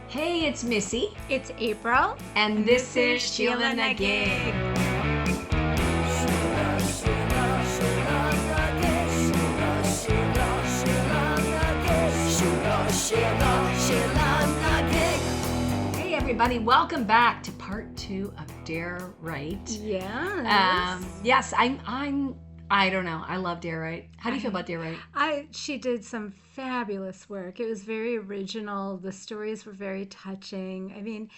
Hey, it's Missy. It's April. And this is SheelaNaGig. Hey, everybody. Welcome back to part 2 of Dare Wright. Yes. I don't know. I love Dare Wright. How do you feel about Dare Wright? She did some fabulous work. It was very original. The stories were very touching. I mean,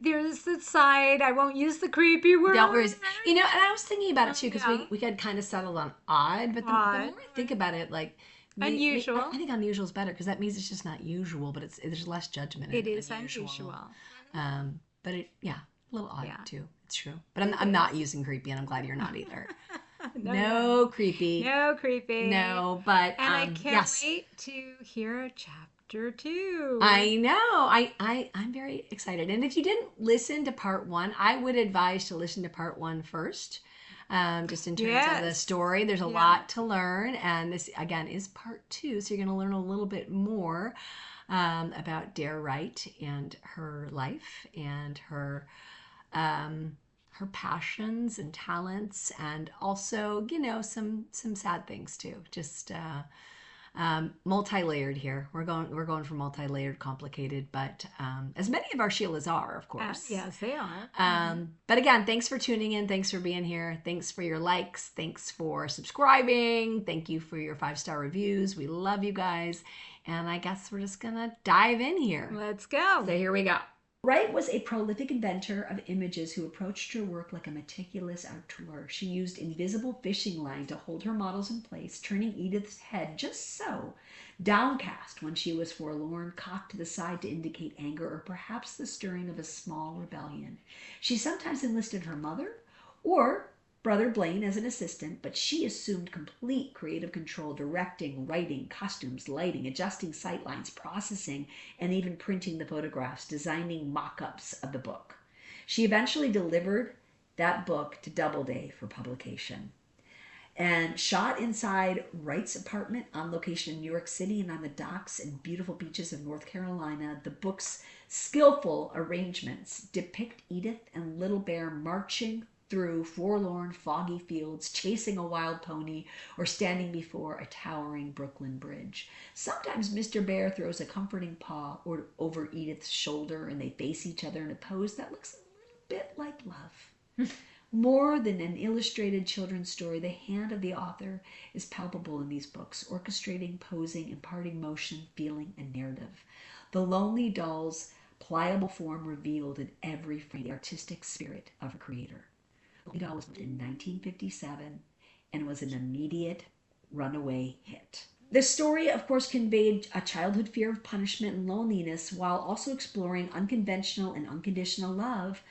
there's the side, I won't use the creepy word. And I was thinking about it too, because we had kind of settled on odd, but the more I think about it, like, unusual. I think unusual is better, because that means it's just not usual, but there's less judgment in it. It is unusual. But a little odd too. It's true. But I'm not using creepy, and I'm glad you're not either. No creepy. No creepy. No, but and I can't wait to hear chapter 2. I know. I'm very excited. And if you didn't listen to part 1, I would advise to listen to part 1 first. Just in terms of the story, there's a lot to learn, and this again is part 2, so you're going to learn a little bit more about Dare Wright and her life and her passions and talents, and also some sad things too. Just multi-layered here. We're going for multi-layered, complicated, but as many of our Sheilas are, of course. Yes, they are. But again, thanks for tuning in. Thanks for being here. Thanks for your likes. Thanks for subscribing. Thank you for your 5-star reviews. We love you guys. And I guess we're just gonna dive in here. Let's go. So here we go. Wright was a prolific inventor of images who approached her work like a meticulous auteur. She used invisible fishing line to hold her models in place, turning Edith's head just so, downcast when she was forlorn, cocked to the side to indicate anger or perhaps the stirring of a small rebellion. She sometimes enlisted her mother or Brother Blaine as an assistant, but she assumed complete creative control, directing, writing, costumes, lighting, adjusting sightlines, processing, and even printing the photographs, designing mock-ups of the book. She eventually delivered that book to Doubleday for publication. And shot inside Wright's apartment on location in New York City and on the docks and beautiful beaches of North Carolina, the book's skillful arrangements depict Edith and Little Bear marching through forlorn, foggy fields, chasing a wild pony, or standing before a towering Brooklyn bridge. Sometimes Mr. Bear throws a comforting paw over Edith's shoulder, and they face each other in a pose that looks a little bit like love. More than an illustrated children's story, the hand of the author is palpable in these books, orchestrating, posing, imparting motion, feeling, and narrative. The Lonely Doll's pliable form revealed in every frame the artistic spirit of a creator. The Doll was built in 1957 and was an immediate runaway hit. The story, of course, conveyed a childhood fear of punishment and loneliness while also exploring unconventional and unconditional love.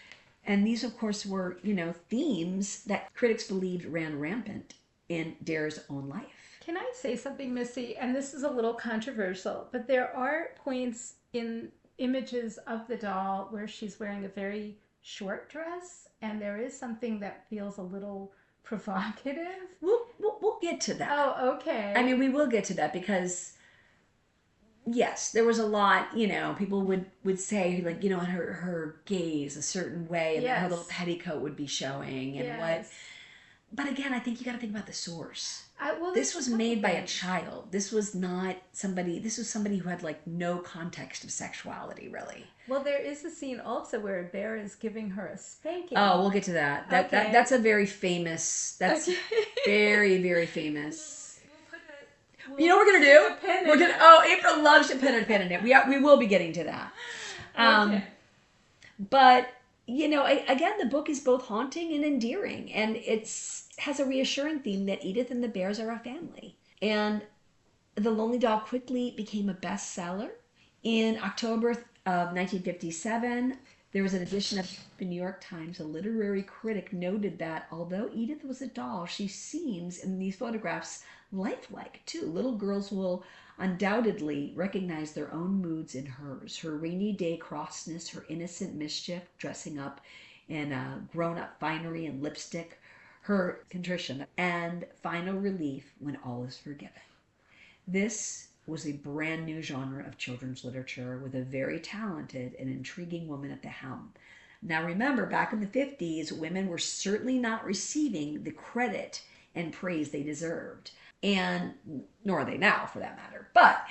And these, of course, were, themes that critics believed ran rampant in Dare's own life. Can I say something, Missy? And this is a little controversial, but there are points in images of the doll where she's wearing a very short dress, and there is something that feels a little provocative. We'll get to that. Oh, okay. I mean, we will get to that because, yes, there was a lot, people would say, like, her gaze a certain way, and then her little petticoat would be showing, and what. But again, I think you got to think about the source. This was made by a child. This was somebody who had like no context of sexuality, really. Well, there is a scene also where a bear is giving her a spanking. Oh, we'll get to that. That's a very famous. That's very, very famous. You know what we're gonna do? April loves to pin a pin in it. We will be getting to that. But again, the book is both haunting and endearing, and has a reassuring theme that Edith and the Bears are a family. And The Lonely Doll quickly became a bestseller. In October of 1957, there was an edition of the New York Times. A literary critic noted that although Edith was a doll, she seems in these photographs lifelike too. Little girls will undoubtedly recognize their own moods in hers. Her rainy day crossness, her innocent mischief, dressing up in grown-up finery and lipstick, her contrition, and final relief when all is forgiven. This was a brand new genre of children's literature with a very talented and intriguing woman at the helm. Now remember, back in the 50s, women were certainly not receiving the credit and praise they deserved. And nor are they now, for that matter. But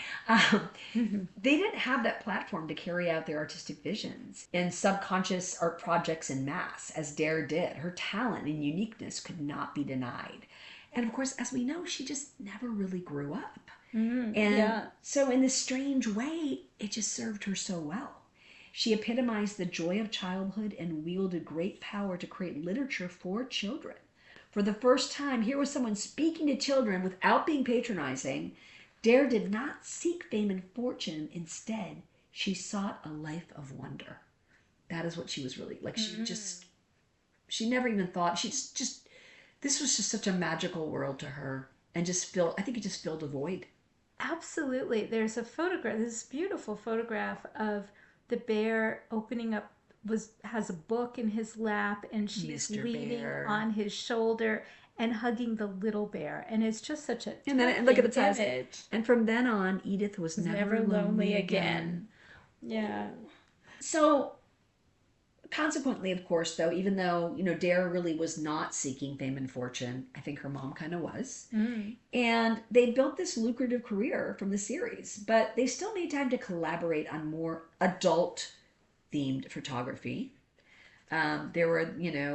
they didn't have that platform to carry out their artistic visions and subconscious art projects in mass, as Dare did. Her talent and uniqueness could not be denied. And of course, as we know, she just never really grew up. And so in this strange way, it just served her so well. She epitomized the joy of childhood and wielded great power to create literature for children. For the first time, here was someone speaking to children without being patronizing. Dare did not seek fame and fortune. Instead, she sought a life of wonder. That is what she was really like. She never even thought, this was just such a magical world to her. And I think it just filled a void. Absolutely. There's a photograph, this beautiful photograph of the bear opening up, has a book in his lap, and she's Mr. leaning Bear. on his shoulder and hugging the little bear. And it's just such a And then look at the touching title. image. And from then on, Edith was never lonely again. Yeah. So consequently, of course, though, even though, Dare really was not seeking fame and fortune, I think her mom kind of was. And they built this lucrative career from the series, but they still made time to collaborate on more adult-themed photography. There were,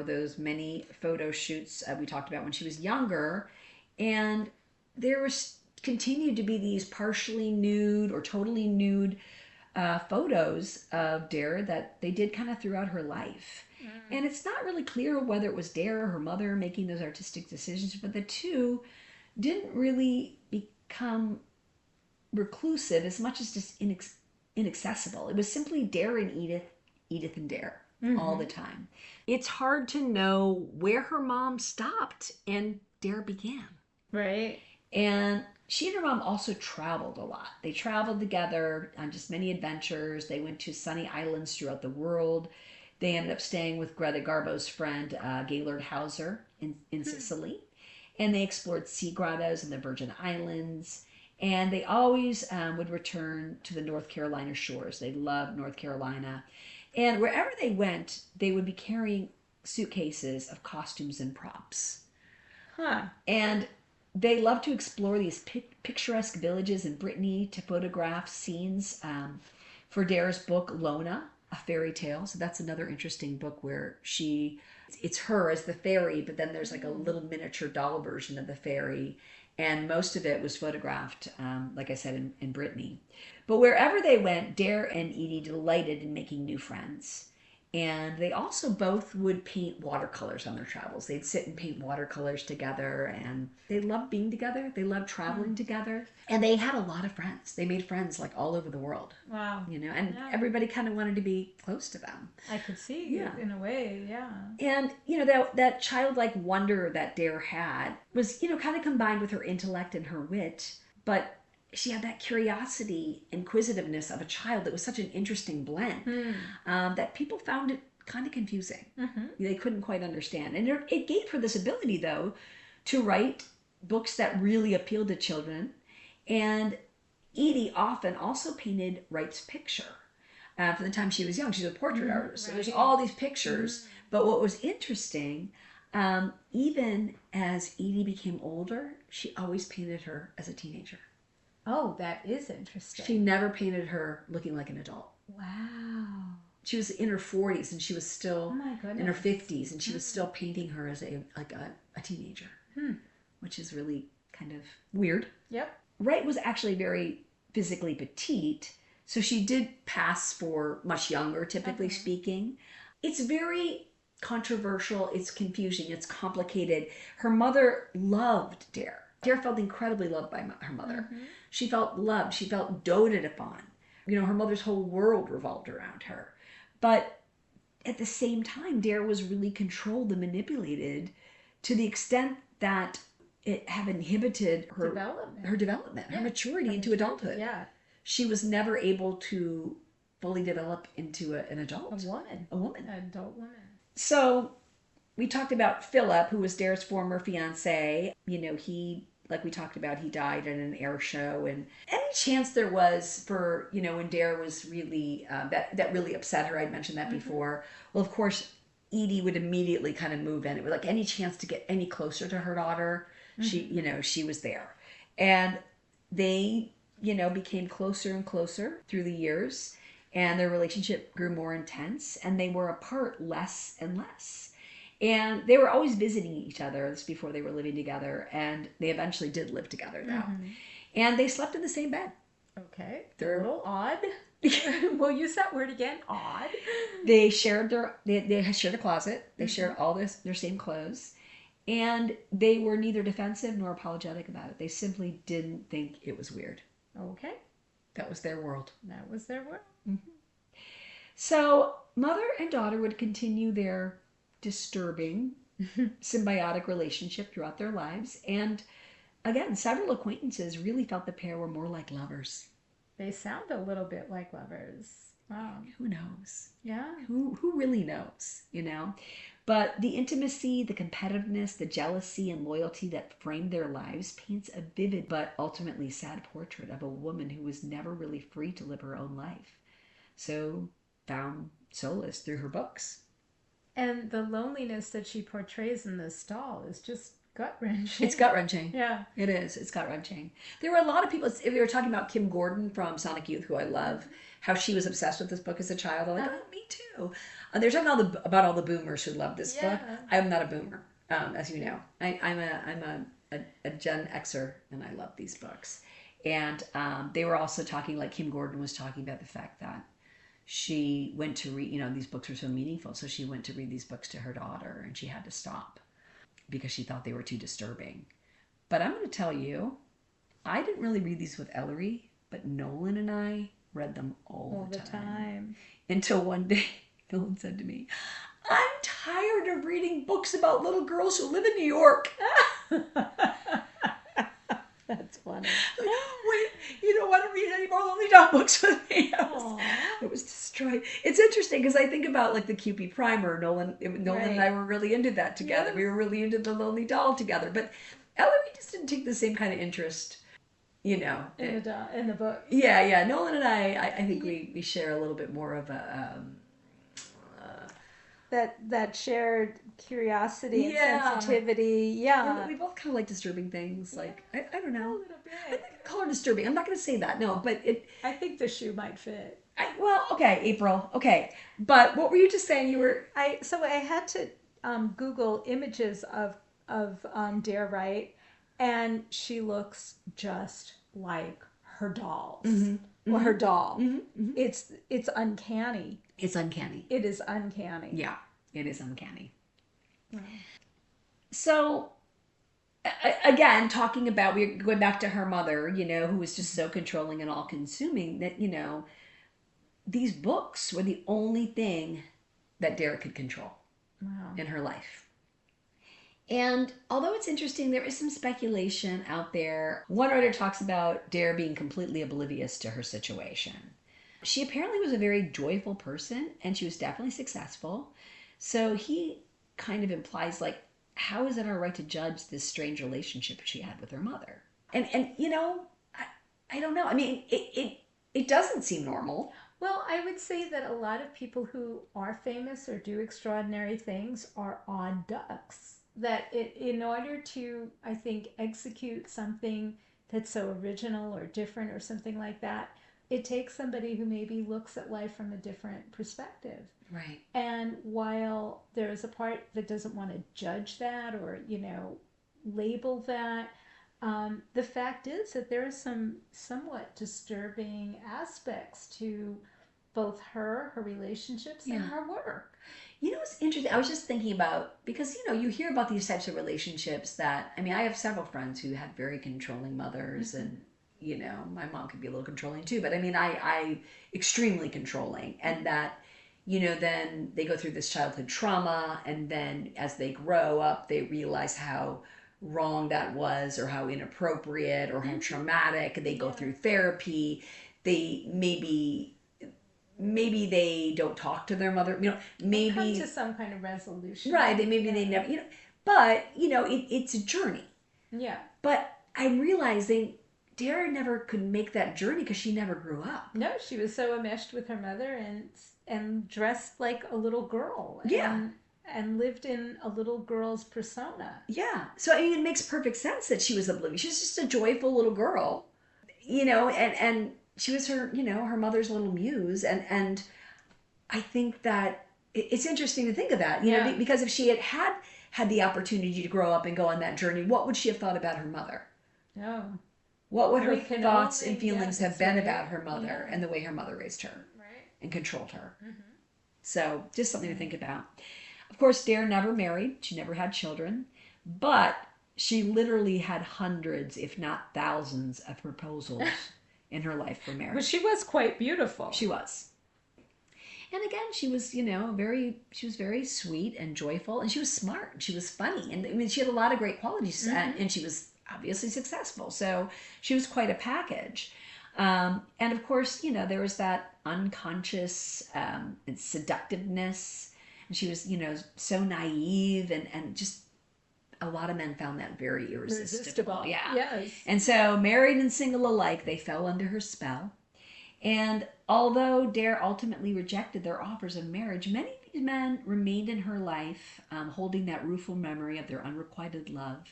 those many photo shoots we talked about when she was younger, and there was continued to be these partially nude or totally nude photos of Dare that they did kind of throughout her life. And it's not really clear whether it was Dare or her mother making those artistic decisions, but the two didn't really become reclusive as much as just inaccessible. It was simply Dare and Edith, Edith and Dare all the time. It's hard to know where her mom stopped and Dare began. Right. And she and her mom also traveled a lot. They traveled together on just many adventures. They went to sunny islands throughout the world. They ended up staying with Greta Garbo's friend, Gaylord Hauser, in Sicily. And they explored sea grottos in the Virgin Islands. And they always would return to the North Carolina shores. They loved North Carolina. And wherever they went, they would be carrying suitcases of costumes and props. And they loved to explore these picturesque villages in Brittany to photograph scenes for Dare's book, Lona, A Fairy Tale. So that's another interesting book where it's her as the fairy, but then there's like a little miniature doll version of the fairy. And most of it was photographed, like I said, in Brittany. But wherever they went, Dare and Edie delighted in making new friends. And they also both would paint watercolors on their travels. They'd sit and paint watercolors together, and they loved being together. They loved traveling together. And they had a lot of friends. They made friends like all over the world. Wow. And everybody kind of wanted to be close to them. I could see in a way, yeah. And, that childlike wonder that Dare had was, kind of combined with her intellect and her wit. But she had that curiosity, inquisitiveness of a child that was such an interesting blend that people found it kind of confusing. They couldn't quite understand. And it gave her this ability, though, to write books that really appealed to children. And Edie often also painted Wright's picture. From the time she was young, she's a portrait artist. So there's all these pictures. But what was interesting, even as Edie became older, she always painted her as a teenager. Oh, that is interesting. She never painted her looking like an adult. Wow. She was in her 40s and she was still in her 50s, and she was still painting her as a teenager, which is really kind of weird. Yep. Wright was actually very physically petite, so she did pass for much younger, typically speaking. It's very controversial. It's confusing. It's complicated. Her mother loved Dare. Dare felt incredibly loved by her mother. She felt loved. She felt doted upon. Her mother's whole world revolved around her. But at the same time, Dare was really controlled and manipulated to the extent that it have inhibited her development, her maturity into adulthood. Yeah. She was never able to fully develop into an adult. A woman. An adult woman. So we talked about Philip, who was Dare's former fiance. He like we talked about, he died in an air show, and any chance there was for, when Dare was really, that really upset her, I'd mentioned that before. Well, of course, Edie would immediately kind of move in. It was like any chance to get any closer to her daughter, she was there. And they, became closer and closer through the years, and their relationship grew more intense, and they were apart less and less. And they were always visiting each other. This before they were living together, and they eventually did live together though. And they slept in the same bed. Okay. They're a little odd. We'll use that word again, odd. They shared they shared a closet. They shared all their same clothes. And they were neither defensive nor apologetic about it. They simply didn't think it was weird. Okay. That was their world. That was their world. So mother and daughter would continue their disturbing symbiotic relationship throughout their lives. And again, several acquaintances really felt the pair were more like lovers. They sound a little bit like lovers. Wow. Who knows? Yeah. Who really knows, But the intimacy, the competitiveness, the jealousy, and loyalty that framed their lives paints a vivid but ultimately sad portrait of a woman who was never really free to live her own life. So found solace through her books. And the loneliness that she portrays in this doll is just gut-wrenching. It's gut-wrenching. Yeah. It is. It's gut-wrenching. There were a lot of people, we were talking about Kim Gordon from Sonic Youth, who I love, how she was obsessed with this book as a child. I'm like, oh, me too. They're talking about all the boomers who love this book. I'm not a boomer, as you know. I'm a Gen Xer, and I love these books. And they were also talking, like Kim Gordon was talking about the fact that she went to read, these books were so meaningful, so she went to read these books to her daughter, and she had to stop because she thought they were too disturbing. But I'm going to tell you, I didn't really read these with Ellery, but Nolan and I read them all the time. Until one day, Nolan said to me, I'm tired of reading books about little girls who live in New York. That's funny. Wait, you don't want to read any more Lonely Dog books with me? I was destroyed. It's interesting because I think about like the QP primer. Nolan and I were really into that together. Yes. We were really into the Lonely Doll together. But Ellery just didn't take the same kind of interest, in the book. Yeah. Nolan and I think we share a little bit more of a that shared curiosity and sensitivity. Yeah. We both kind of like disturbing things. Like, I don't know. A little bit. I think I call her disturbing. I'm not going to say that. No, but I think the shoe might fit. Okay, April. Okay. But what were you just saying? So I had to Google images of Dare Wright, and she looks just like her dolls. Or her doll. It's uncanny. It's uncanny. It is uncanny. Yeah, it is uncanny. Wow. So, again, we're going back to her mother, who was just so controlling and all-consuming that, these books were the only thing that Dare could control in her life. And although it's interesting, there is some speculation out there. One writer talks about Dare being completely oblivious to her situation. She apparently was a very joyful person, and she was definitely successful. So he kind of implies, like, how is it our right to judge this strange relationship she had with her mother? And I don't know. I mean, it doesn't seem normal. Well, I would say that a lot of people who are famous or do extraordinary things are odd ducks. That in order to, I think, execute something that's so original or different or something like that, it takes somebody who maybe looks at life from a different perspective. Right. And while there's a part that doesn't want to judge that or, label that, the fact is that there are some somewhat disturbing aspects to both her relationships, and her work. It's interesting. I was just thinking about, because, you hear about these types of relationships that, I have several friends who had very controlling mothers and, my mom could be a little controlling too, but I extremely controlling, and that, then they go through this childhood trauma, and then as they grow up, they realize how wrong that was, or how inappropriate, or how traumatic. They go through therapy. They maybe they don't talk to their mother, maybe come to some kind of resolution. Right. They never, but it's a journey. Yeah. But I'm realizing Dare never could make that journey because she never grew up. No, she was so enmeshed with her mother and dressed like a little girl Yeah. and lived in a little girl's persona. Yeah. So, I mean, it makes perfect sense that she was oblivious. She was just a joyful little girl, and she was her, her mother's little muse. And I think that it's interesting to think of that, Yeah. because if she had the opportunity to grow up and go on that journey, what would she have thought about her mother? Oh. What would her We can thoughts only and feelings guess, have been right? about her mother Yeah. and the way her mother raised her Right. and controlled her? Mm-hmm. So, just something to think about. Of course, Dare never married. She never had children, but she literally had hundreds, if not thousands, of proposals in her life for marriage. But she was quite beautiful. She was. And again, she was, she was very sweet and joyful, and she was smart, and she was funny, and I mean, she had a lot of great qualities, and she was obviously successful. So she was quite a package. And of course, there was that unconscious seductiveness, and she was, so naive, and just a lot of men found that very irresistible. Yeah. Yes. And so, married and single alike, they fell under her spell. And although Dare ultimately rejected their offers of marriage, many of these men remained in her life, holding that rueful memory of their unrequited love,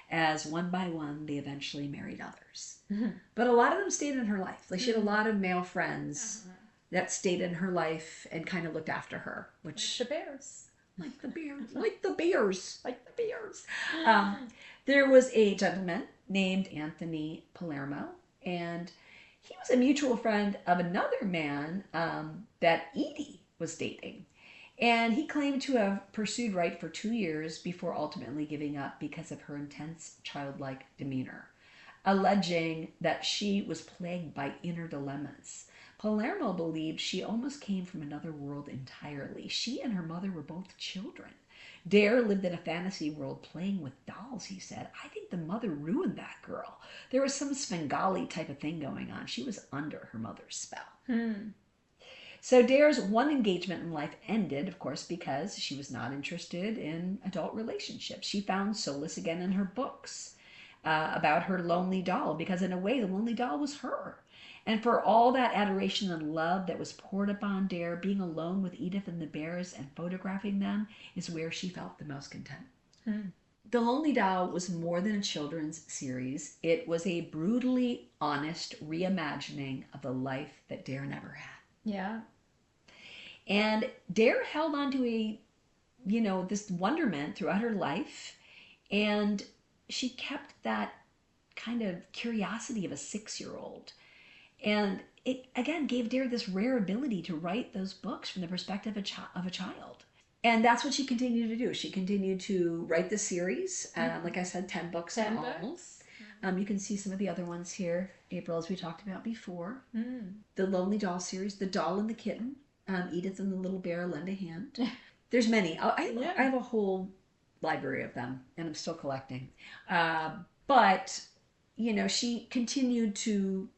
as one by one they eventually married others. Mm-hmm. But a lot of them stayed in her life. Like, she had a lot of male friends that stayed in her life and kind of looked after her, which Like the bears. like the bears, like the bears, like the bears. Mm. There was a gentleman named Anthony Palermo, and he was a mutual friend of another man that Edie was dating. And he claimed to have pursued Wright for 2 years before ultimately giving up because of her intense childlike demeanor, alleging that she was plagued by inner dilemmas. Palermo believed she almost came from another world entirely. She and her mother were both children. Dare lived in a fantasy world playing with dolls, he said. I think the mother ruined that girl. There was some Svengali type of thing going on. She was under her mother's spell. So Dare's one engagement in life ended, of course, because she was not interested in adult relationships. She found solace again in her books about her lonely doll, because in a way the lonely doll was her. And for all that adoration and love that was poured upon Dare, being alone with Edith and the bears and photographing them is where she felt the most content. The Lonely Doll was more than a children's series. It was a brutally honest reimagining of the life that Dare never had. Yeah. And Dare held on to this wonderment throughout her life, and she kept that kind of curiosity of a 6-year-old. And it, again, gave Dare this rare ability to write those books from the perspective of a child. And that's what she continued to do. She continued to write the series. Like I said, 10 books in all. Books. You can see some of the other ones here, April, as we talked about before. The Lonely Doll series, The Doll and the Kitten, Edith and the Little Bear Lend a Hand. There's many. I have a whole library of them, and I'm still collecting. But, she continued to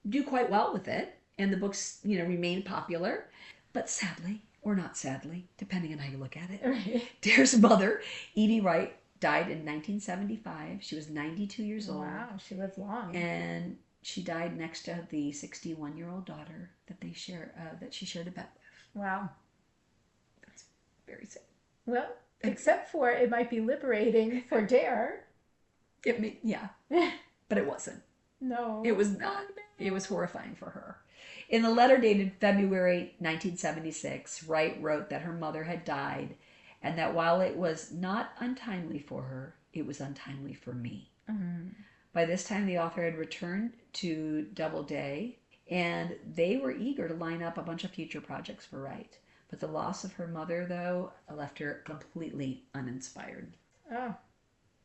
do quite well with it, and the books, remained popular. But sadly, or not sadly, depending on how you look at it, Right. Dare's mother, Edie Wright, died in 1975. She was 92 years old. Wow, she lived long. And she died next to the 61-year-old daughter that she shared a bed with. Wow. That's very sad. Well, except for it might be liberating for Dare. Yeah, but it wasn't. No. It was not. It was horrifying for her. In the letter dated February 1976, Wright wrote that her mother had died, and that while it was not untimely for her, it was untimely for me. By this time, the author had returned to Doubleday, and they were eager to line up a bunch of future projects for Wright. But the loss of her mother, though, left her completely uninspired. Oh.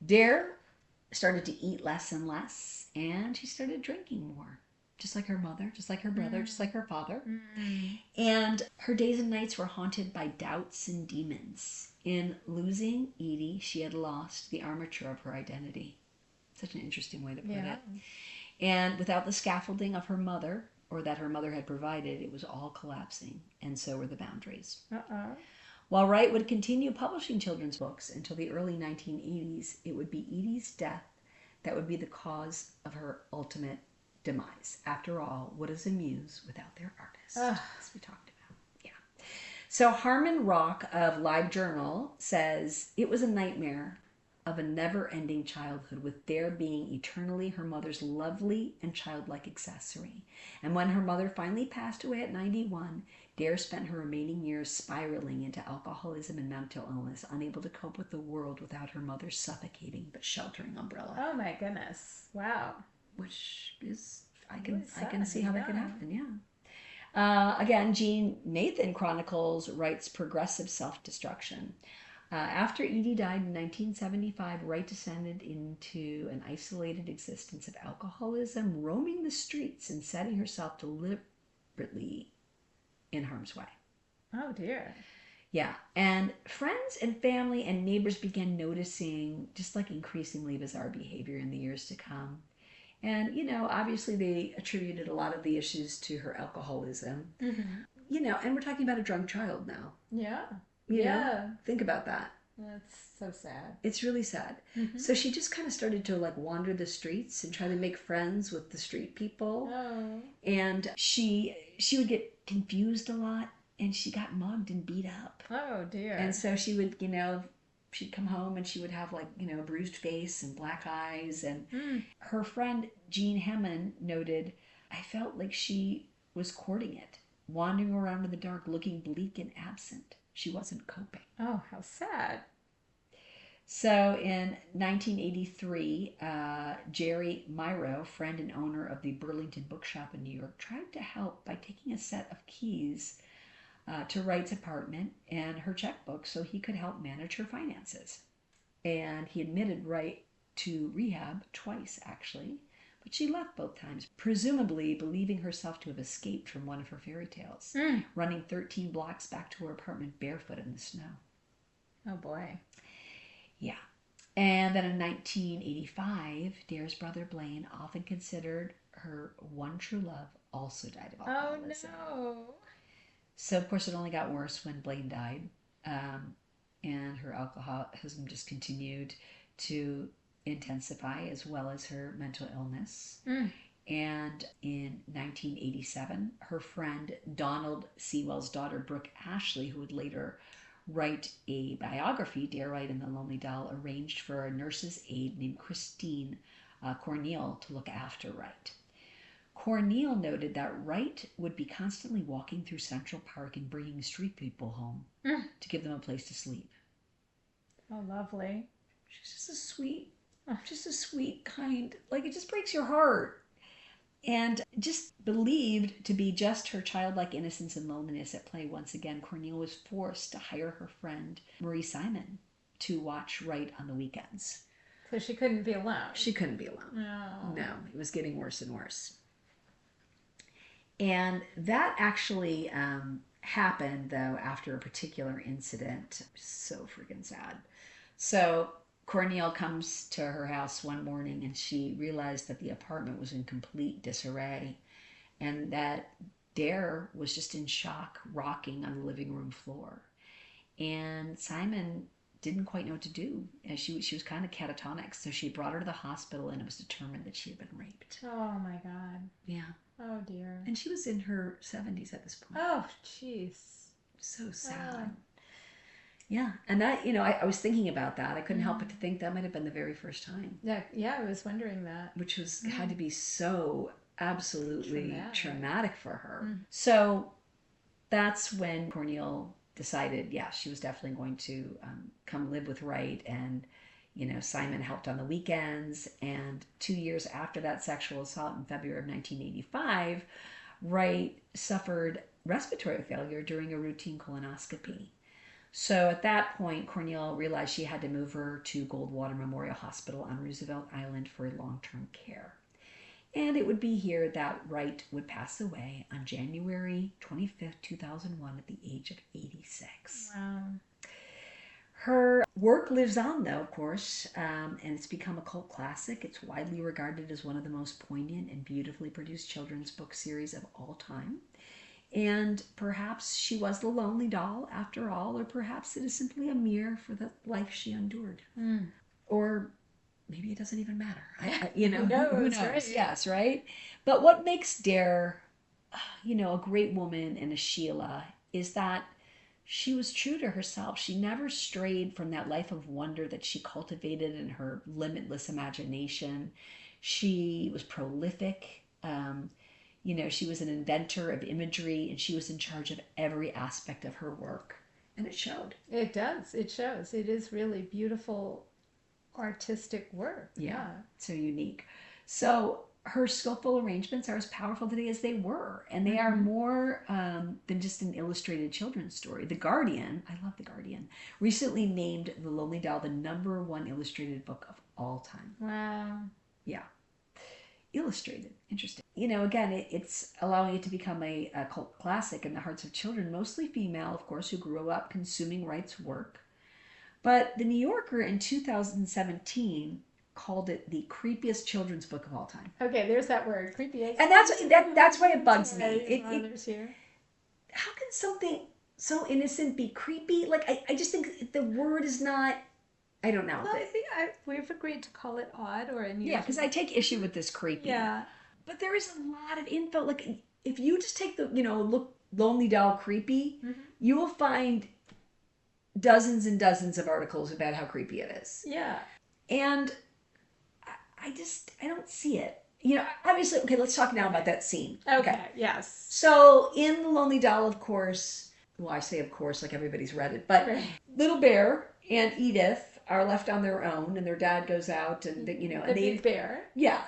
Dare started to eat less and less, and she started drinking more. Just like her mother, just like her brother, just like her father. And her days and nights were haunted by doubts and demons. In losing Edie, she had lost the armature of her identity. Such an interesting way to put it. And without the scaffolding of her mother, or that her mother had provided, it was all collapsing, and so were the boundaries. While Wright would continue publishing children's books until the early 1980s, it would be Edie's death that would be the cause of her ultimate demise. After all, what is a muse without their artist? As we talked about. Yeah. So Harmon Rock of LiveJournal says, it was a nightmare of a never-ending childhood, with Dare being eternally her mother's lovely and childlike accessory. And when her mother finally passed away at 91, Dare spent her remaining years spiraling into alcoholism and mental illness, unable to cope with the world without her mother's suffocating but sheltering umbrella. Oh my goodness. Wow. Which is, I Really can sad, see how that could yeah. happen, again, Jean Nathan chronicles Wright's progressive self-destruction. After Edie died in 1975, Wright descended into an isolated existence of alcoholism, roaming the streets and setting herself deliberately in harm's way. Oh dear. Yeah, and friends and family and neighbors began noticing just like increasingly bizarre behavior in the years to come. And, obviously they attributed a lot of the issues to her alcoholism. Mm-hmm. And we're talking about a drunk child now. Yeah. Yeah. Think about that. That's so sad. It's really sad. Mm-hmm. So she just kind of started to wander the streets and try to make friends with the street people. Oh. And she would get confused a lot, and she got mugged and beat up. Oh dear. And so she would, she'd come home and she would have a bruised face and black eyes. And her friend Jean Hammond noted, I felt like she was courting it, wandering around in the dark, looking bleak and absent. She wasn't coping. Oh, how sad. So in 1983, Jerry Myro, friend and owner of the Burlington Bookshop in New York, tried to help by taking a set of keys to Wright's apartment and her checkbook so he could help manage her finances. And he admitted Wright to rehab twice, actually, but she left both times, presumably believing herself to have escaped from one of her fairy tales, running 13 blocks back to her apartment barefoot in the snow. Oh boy. Yeah. And then in 1985, Dare's brother Blaine, often considered her one true love, also died of alcoholism. Oh no. So, of course, it only got worse when Blaine died. And her alcoholism just continued to intensify, as well as her mental illness. And in 1987, her friend Donald Sewell's daughter, Brooke Ashley, who would later write a biography, Dare Wright and the Lonely Doll, arranged for a nurse's aide named Christine Corneille to look after Wright. Corneille noted that Wright would be constantly walking through Central Park and bringing street people home to give them a place to sleep. Oh, lovely. She's just a sweet, kind, it just breaks your heart. And just believed to be just her childlike innocence and loneliness at play once again, Corneille was forced to hire her friend Marie Simon to watch Wright on the weekends. So she couldn't be alone. She couldn't be alone. No, it was getting worse and worse. And that actually happened, though, after a particular incident. So freaking sad. So Corneille comes to her house one morning and she realized that the apartment was in complete disarray and that Dare was just in shock, rocking on the living room floor. And Simon didn't quite know what to do. And she was kind of catatonic, so she brought her to the hospital and it was determined that she had been raped. Oh my God. Yeah. Oh dear. And she was in her 70s at this point. Oh, jeez. So sad. Yeah, and that, I was thinking about that. I couldn't help but to think that might have been the very first time. Yeah, I was wondering that. Which had to be so absolutely traumatic for her. So that's when Corneille decided, she was definitely going to come live with Wright. And, Simon helped on the weekends. And 2 years after that sexual assault in February of 1985, Wright suffered respiratory failure during a routine colonoscopy. So at that point, Corneille realized she had to move her to Goldwater Memorial Hospital on Roosevelt Island for long-term care. And it would be here that Wright would pass away on January 25th, 2001 at the age of 86. Wow. Her work lives on, though, of course, and it's become a cult classic. It's widely regarded as one of the most poignant and beautifully produced children's book series of all time. And perhaps she was the lonely doll after all, or perhaps it is simply a mirror for the life she endured. Or maybe it doesn't even matter. Who Who knows, knows? right? Yes, right? But what makes Dare, a great woman and a Sheila is that she was true to herself. She never strayed from that life of wonder that she cultivated in her limitless imagination. She was prolific. She was an inventor of imagery, and she was in charge of every aspect of her work. And it showed. It does. It shows. It is really beautiful artistic work. Yeah, so unique. So her skillful arrangements are as powerful today as they were, and they are more than just an illustrated children's story. The Guardian, I love The Guardian, recently named The Lonely Doll the #1 illustrated book of all time. Wow. Yeah, illustrated. Interesting. Again, it's allowing it to become a cult classic in the hearts of children, mostly female, of course, who grew up consuming Wright's work. But the New Yorker in 2017 called it the creepiest children's book of all time. Okay, there's that word, creepy. And that's why it bugs me. How can something so innocent be creepy? Like, I just think the word is not, I don't know. Well, I think we've agreed to call it odd or unusual. Yeah, because I take issue with this creepy. Yeah. But there is a lot of info. Like, if you just take the, look Lonely Doll creepy, you will find dozens and dozens of articles about how creepy it is. Yeah. And I don't see it. Obviously, okay, let's talk now about that scene. Okay, yes. So in The Lonely Doll, of course, well, I say of course like everybody's read it, but Little Bear and Edith are left on their own, and their dad goes out, and the big bear. Yeah.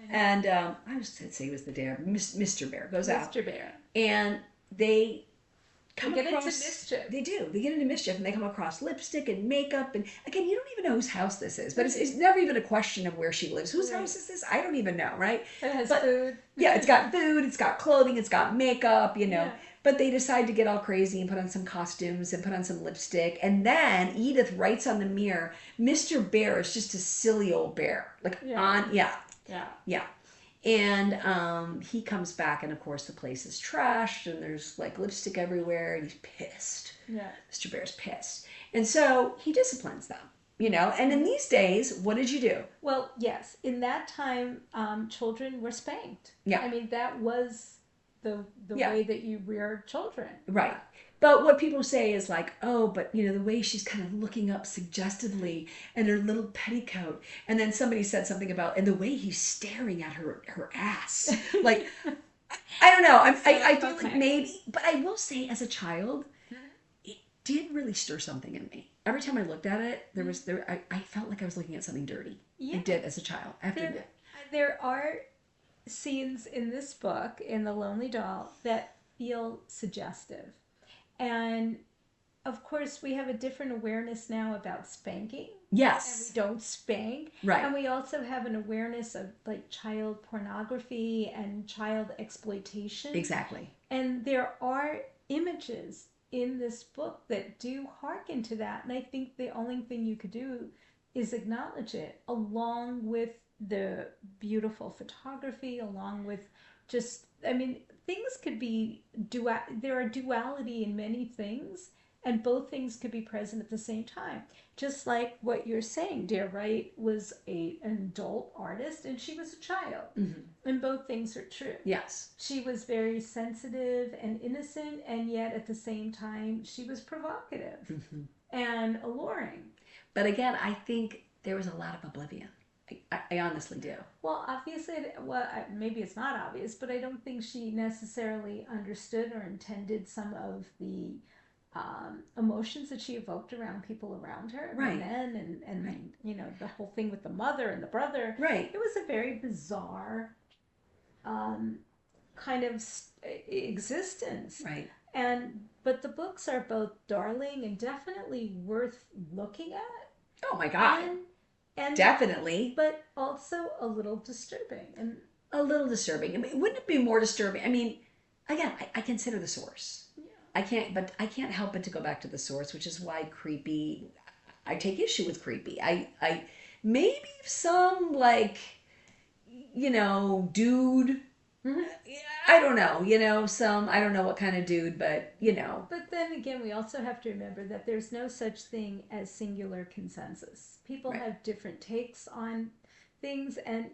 And I was to say it was the Dare, Mr. Bear goes out. Mr. Bear. And they get into mischief. They do. They get into mischief, and they come across lipstick and makeup. And again, you don't even know whose house this is. But it's never even a question of where she lives. Whose house is this? I don't even know, right? It has food. Yeah, it's got food, it's got clothing, it's got makeup, Yeah. But they decide to get all crazy and put on some costumes and put on some lipstick. And then Edith writes on the mirror, Mr. Bear is just a silly old bear. Yeah. And he comes back, and of course the place is trashed, and there's like lipstick everywhere, and he's pissed. Yeah. Mr. Bear's pissed. And so he disciplines them, And in these days, what did you do? Well, yes. In that time, children were spanked. Yeah. I mean, that was the way that you rear children. Right. But what people say is like, oh, but the way she's kind of looking up suggestively and her little petticoat. And then somebody said something about, and the way he's staring at her ass. Like, I don't know. I feel like maybe, but I will say as a child, it did really stir something in me. Every time I looked at it, I felt like I was looking at something dirty. Yeah. It did as a child. There are scenes in this book, in The Lonely Doll, that feel suggestive. And of course, we have a different awareness now about spanking. Yes. And we don't spank. Right. And we also have an awareness of like child pornography and child exploitation. Exactly. And there are images in this book that do hearken to that. And I think the only thing you could do is acknowledge it, along with the beautiful photography, along with just, things could be there are duality in many things, and both things could be present at the same time. Just like what you're saying, Dare Wright was an adult artist, and she was a child. Mm-hmm. And both things are true. Yes. She was very sensitive and innocent, and yet at the same time, she was provocative and alluring. But again, I think there was a lot of oblivion. I honestly do. Well, obviously, maybe it's not obvious, but I don't think she necessarily understood or intended some of the emotions that she evoked around people around her, right? The men and the whole thing with the mother and the brother. Right. It was a very bizarre kind of existence. Right. But the books are both darling and definitely worth looking at. Oh my God. And definitely. But also a little disturbing. And a little disturbing. Wouldn't it be more disturbing? Again, I consider the source. Yeah. I can't help but to go back to the source, which is why creepy, I take issue with creepy. I maybe some dude. Mm-hmm. I don't know, I don't know what kind of dude, but But then again, we also have to remember that there's no such thing as singular consensus. People right. have different takes on things, and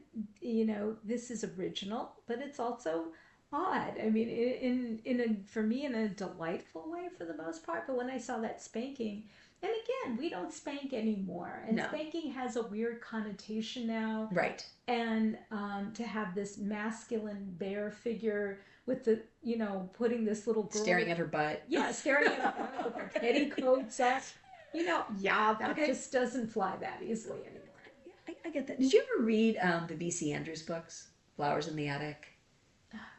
this is original, but it's also odd. I mean, for me, in a delightful way for the most part. But when I saw that spanking, and again, we don't spank anymore, and No. spanking has a weird connotation now. Right. And to have this masculine bear figure with the putting this little girl Staring at her butt. Yeah, staring at her butt with her petticoats up. Yeah, that Okay. just doesn't fly that easily anymore. Yeah, I get that. Did you ever read the V.C. Andrews books, Flowers in the Attic?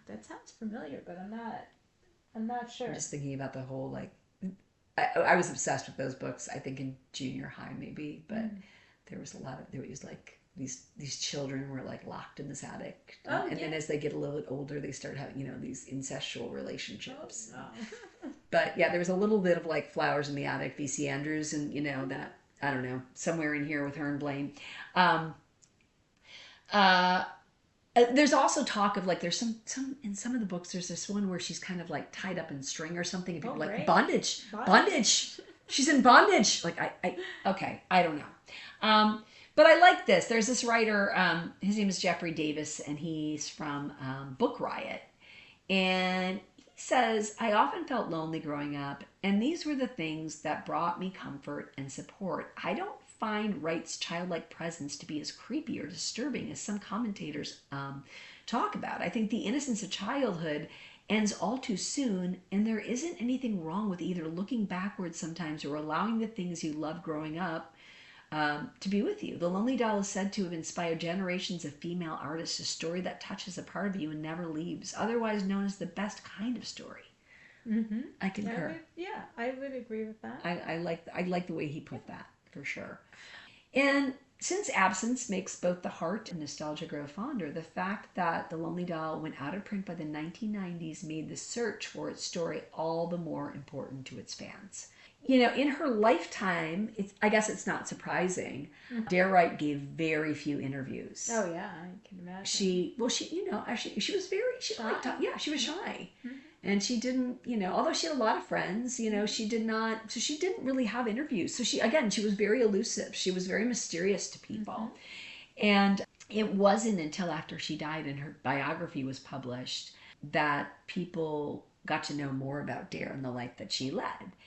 That sounds familiar, but I'm not sure. I'm just thinking about the whole I was obsessed with those books. I think in junior high maybe, but there was like these children were like locked in this attic, and then as they get a little bit older, they start having these incestual relationships. Oh, no. But yeah, there was a little bit of like Flowers in the Attic, V.C. Andrews, and that I don't know, somewhere in here with her and Blaine. There's also talk of like there's some in some of the books. There's this one where she's kind of like tied up in string or something, and people are like right. bondage. She's in bondage. Like I don't know. But I like this. There's this writer. His name is Jeffrey Davis, and he's from Book Riot, and he says, I often felt lonely growing up, and these were the things that brought me comfort and support. I don't find Wright's childlike presence to be as creepy or disturbing as some commentators talk about. I think the innocence of childhood ends all too soon, and there isn't anything wrong with either looking backwards sometimes or allowing the things you loved growing up to be with you. The Lonely Doll is said to have inspired generations of female artists, a story that touches a part of you and never leaves, otherwise known as the best kind of story. Mm-hmm. I concur. I would agree with that. I like the way he put that, for sure. And since absence makes both the heart and nostalgia grow fonder, the fact that The Lonely Doll went out of print by the 1990s made the search for its story all the more important to its fans. In her lifetime, I guess it's not surprising. Mm-hmm. Dare Wright gave very few interviews. Oh yeah, I can imagine. She was very shy. She was shy. Mm-hmm. And she didn't, although she had a lot of friends, she didn't really have interviews. So she was very elusive. She was very mysterious to people. Mm-hmm. And it wasn't until after she died and her biography was published that people got to know more about Dare and the life that she led.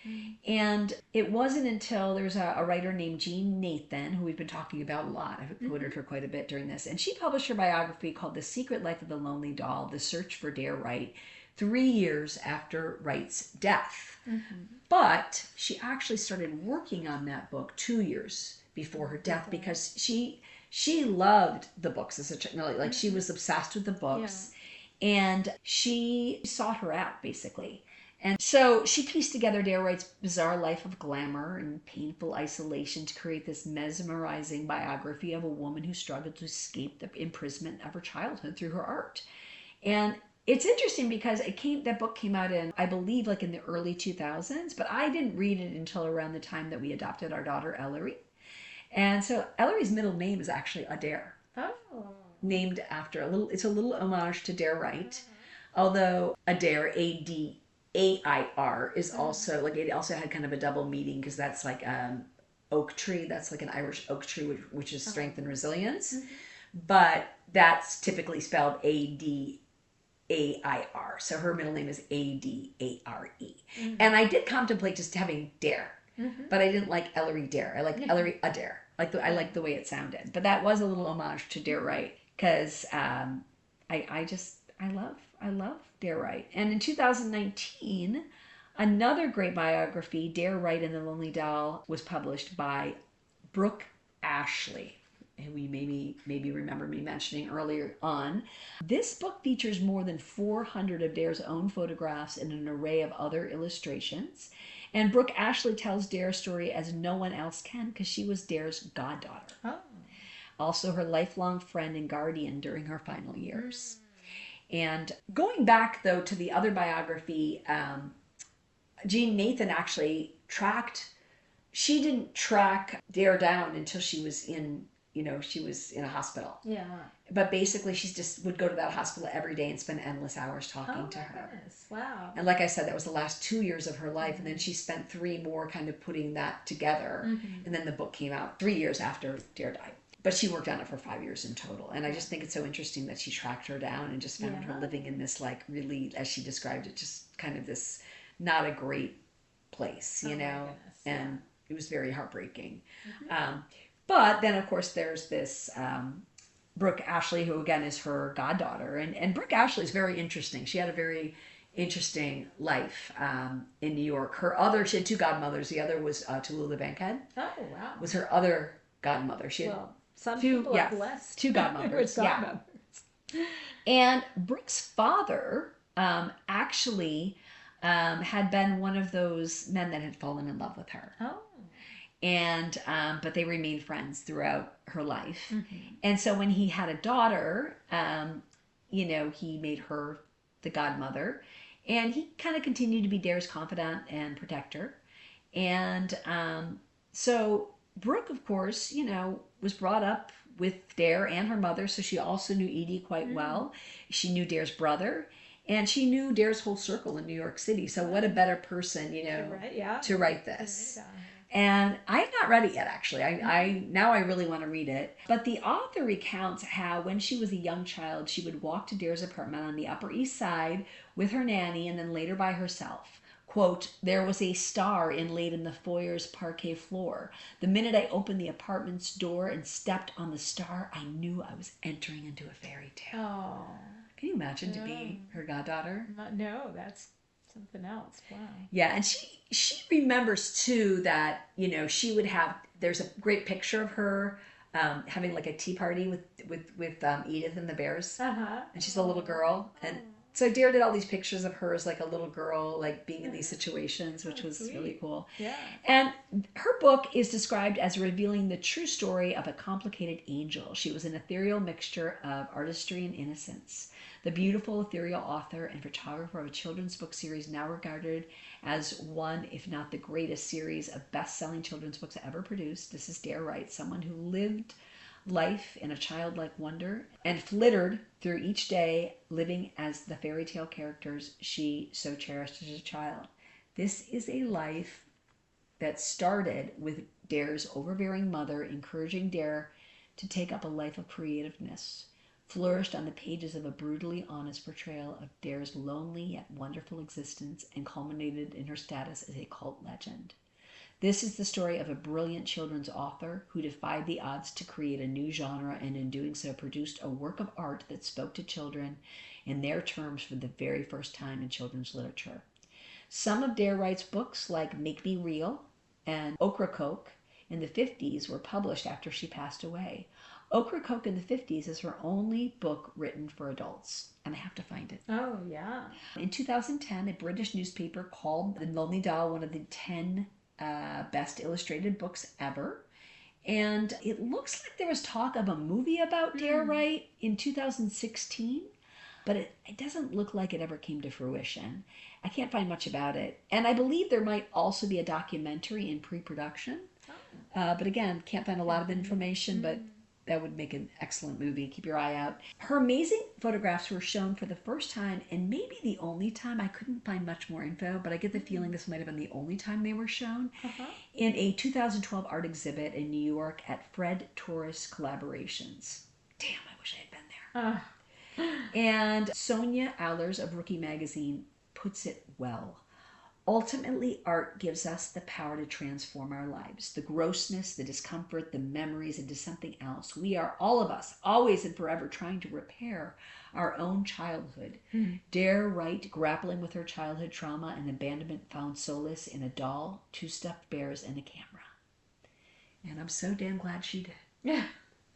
Mm-hmm. And it wasn't until there's a writer named Jean Nathan, who we've been talking about a lot. I've quoted her quite a bit during this. And she published her biography called The Secret Life of the Lonely Doll, The Search for Dare Wright, 3 years after Wright's death. Mm-hmm. But she actually started working on that book 2 years before her death because she loved the books as a child. Like she was obsessed with the books. Yeah. And she sought her out, basically. And so she pieced together Dare Wright's bizarre life of glamour and painful isolation to create this mesmerizing biography of a woman who struggled to escape the imprisonment of her childhood through her art. And it's interesting because that book came out in, I believe, like in the early 2000s, but I didn't read it until around the time that we adopted our daughter, Ellery. And so Ellery's middle name is actually Adair. Oh. Named after it's a little homage to Dare Wright, although Adair, Adair, is also it also had kind of a double meaning because that's like oak tree. That's like an Irish oak tree, which is strength and resilience, but that's typically spelled Adair. So her middle name is Adare. Mm-hmm. And I did contemplate just having Dare, but I didn't like Ellery Dare. I like Ellery Adair. I like the way it sounded, but that was a little homage to Dare Wright. Because I love Dare Wright. And in 2019, another great biography, Dare Wright and the Lonely Doll, was published by Brooke Ashley, who we maybe remember me mentioning earlier on. This book features more than 400 of Dare's own photographs and an array of other illustrations. And Brooke Ashley tells Dare's story as no one else can because she was Dare's goddaughter. Oh. Also her lifelong friend and guardian during her final years. And going back, though, to the other biography, Jean Nathan actually she didn't track Dare down until she was in she was in a hospital. Yeah. But basically, she just would go to that hospital every day and spend endless hours talking to her. Goodness. Wow. And like I said, that was the last 2 years of her life. And then she spent 3 more kind of putting that together. And then the book came out 3 years after Dare died. But she worked on it for 5 years in total. And I just think it's so interesting that she tracked her down and just found her living in this, like, really, as she described it, just kind of this not a great place, you know? And it was very heartbreaking. But then, of course, there's this Brooke Ashley, who, again, is her goddaughter. And Brooke Ashley is very interesting. She had a very interesting life in New York. She had 2 godmothers. The other was Tallulah Bankhead. Oh, wow. Was her other godmother. She had some people are blessed. 2 godmothers. Godmothers. And Brooke's father actually had been one of those men that had fallen in love with her. Oh. And but they remained friends throughout her life. And so when he had a daughter, he made her the godmother, and he kind of continued to be Dare's confidant and protector. And so Brooke, of course, was brought up with Dare and her mother, so she also knew Edie quite well. She knew Dare's brother, and she knew Dare's whole circle in New York City. So what a better person, to write this. And I have not read it yet, actually. Now I really want to read it. But the author recounts how when she was a young child, she would walk to Dare's apartment on the Upper East Side with her nanny and then later by herself. Quote, "There was a star inlaid in the foyer's parquet floor. The minute I opened the apartment's door and stepped on the star, I knew I was entering into a fairy tale." Oh. Can you imagine to be her goddaughter? No, that's something else. Wow. Yeah, and she remembers too that she would have. There's a great picture of her having like a tea party with Edith and the bears, and she's a little girl, and so Dare did all these pictures of her as like a little girl, like being in these situations, which was really cool. Yeah. And her book is described as revealing the true story of a complicated angel. She was an ethereal mixture of artistry and innocence. The beautiful, ethereal author and photographer of a children's book series now regarded as one, if not the greatest series of best-selling children's books ever produced. This is Dare Wright, someone who lived life in a childlike wonder and flittered through each day, living as the fairy tale characters she so cherished as a child. This is a life that started with Dare's overbearing mother encouraging Dare to take up a life of creativeness, flourished on the pages of a brutally honest portrayal of Dare's lonely yet wonderful existence, and culminated in her status as a cult legend. This is the story of a brilliant children's author who defied the odds to create a new genre, and in doing so produced a work of art that spoke to children in their terms for the very first time in children's literature. Some of Dare Wright's books, like Make Me Real and XOXO in the 50s, were published after she passed away. XOXO in the 50s is her only book written for adults, and I have to find it. Oh, yeah. In 2010, a British newspaper called The Lonely Doll one of the 10 best illustrated books ever. And it looks like there was talk of a movie about Dare Wright in 2016, but it doesn't look like it ever came to fruition. I can't find much about it. And I believe there might also be a documentary in pre-production. But again, can't find a lot of information, but that would make an excellent movie. Keep your eye out. Her amazing photographs were shown for the first time, and maybe the only time. I couldn't find much more info, but I get the feeling this might have been the only time they were shown, in a 2012 art exhibit in New York at Fred Torres Collaborations. Damn, I wish I had been there. And Sonia Allers of Rookie Magazine puts it well. Ultimately, art gives us the power to transform our lives. The grossness, the discomfort, the memories into something else. We are, all of us, always and forever trying to repair our own childhood. Dare Wright, grappling with her childhood trauma and abandonment, found solace in a doll, 2 stuffed bears, and a camera. And I'm so damn glad she did. Yeah,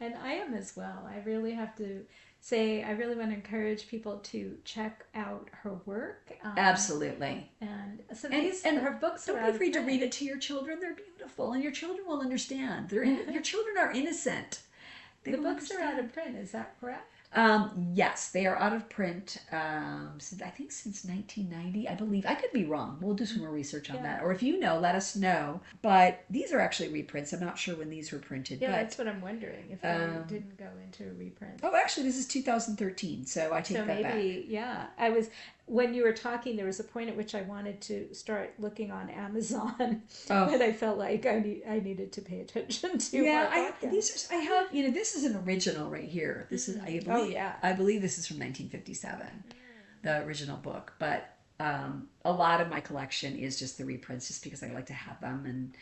and I am as well. I really have to say, I really want to encourage people to check out her work. Absolutely. And so and her books don't be afraid to read it to your children. They're beautiful, and your children will understand. Your children are innocent. The books are out of print, is that correct? Yes, they are out of print. Since I think since 1990, I believe. I could be wrong. We'll do some more research on that. Or if you know, let us know. But these are actually reprints. I'm not sure when these were printed. Yeah, but that's what I'm wondering, if they didn't go into a reprint. oh, actually, this is 2013, so I take So that maybe, back. yeah. When you were talking, there was a point at which I wanted to start looking on Amazon, Oh, but I felt like I needed to pay attention to yeah. our podcast. I have. This is an original right here. This is. Oh, yeah. I believe this is from 1957, the original book. But a lot of my collection is just the reprints, just because I like to have them. And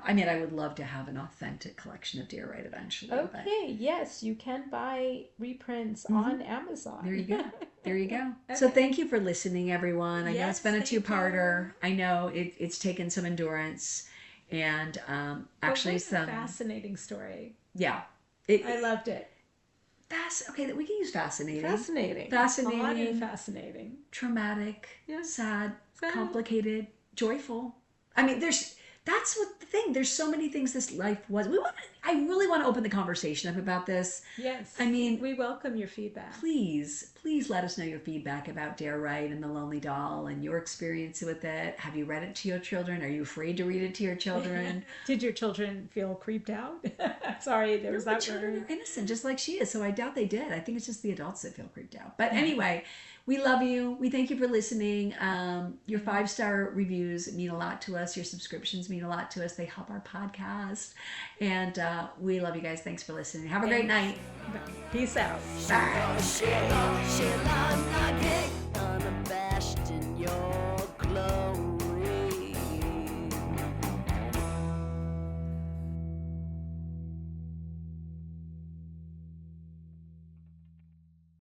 I mean, I would love to have an authentic collection of Dare Wright eventually. But Okay, yes, you can buy reprints on Amazon. there you go. There you go. Okay. So thank you for listening, everyone. I know Yes, it's been a thank you. two-parter. I know it's taken some endurance, and But actually what a some. fascinating story. Yeah. I loved it. Okay, we can use fascinating. Fascinating. Fascinating. Odd and fascinating. Traumatic. Yeah. Sad. Sad. Complicated. Joyful. I mean, that's what the thing. There's so many things this life was. I really want to open the conversation up about this. Yes. I mean, we welcome your feedback. please let us know your feedback about Dare Wright and the Lonely Doll and your experience with it. Have you read it to your children? Are you afraid to read it to your children? Did your children feel creeped out? Sorry, there was The that children word. are innocent, just like she is. So I doubt they did. I think it's just the adults that feel creeped out. But anyway, we love you. We thank you for listening. Your 5-star reviews mean a lot to us. Your subscriptions mean a lot to us. They help our podcast. And we love you guys. Thanks for listening. Have a great night. Peace out. Bye. SheelaNaGig.